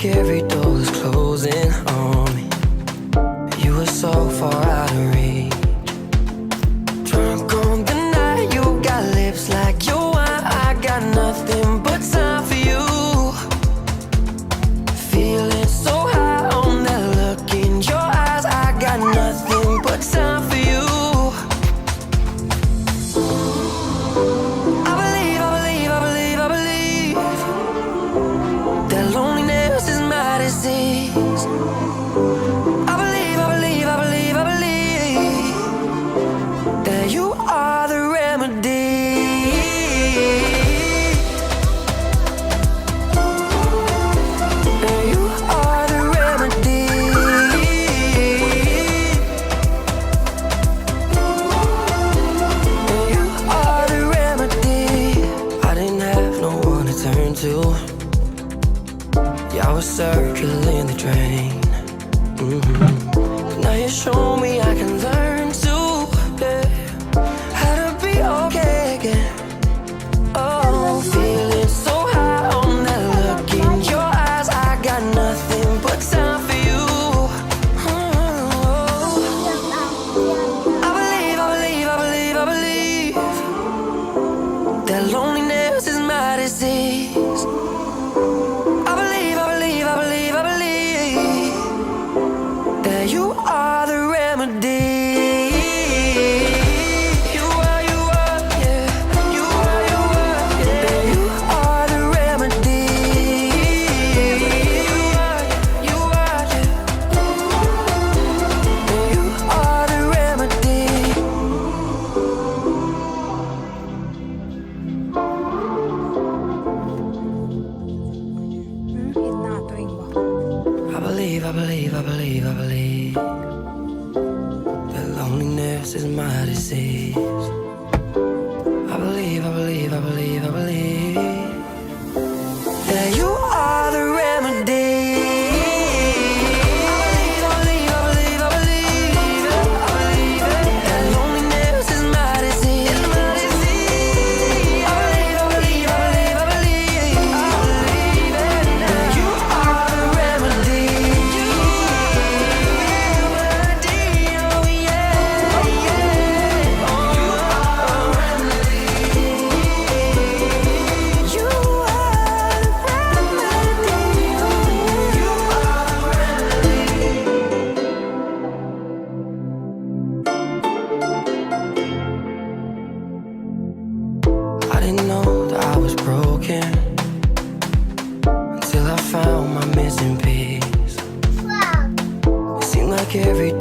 like every door was closing on me. You were so far out of reach. Drunk on the night, you got lips like your wine. I got nothing but time for you. Feeling so high on that look in your eyes. I got nothing but time for you. I believe, I believe, I believe, I believe that loneliness is my disease. I believe, I believe, I believe, I believe that you are the remedy. That you are the remedy. That you are the remedy. I didn't have no one to turn to. Yeah, I was circling the drain. But now you show me I can learn to, yeah, how to be okay again. Oh, feeling so high on that look in your eyes. I got nothing but time for you. Oh, I believe, I believe, I believe, I believe that loneliness is my disease. I believe, I believe, I believe, I believe that you are the remedy. You are, yeah. You are, yeah. That you are the remedy. You are, yeah. That you are the remedy. I believe, I believe, I believe, I believe that loneliness is my disease. I believe, I believe, I believe, I believe that you are the remedy. I believe, I believe, I believe, I believe that loneliness is my disease. I believe, I believe, I believe, I believe that you are the remedy. I didn't know that I was broken until I found my missing piece. It seemed like every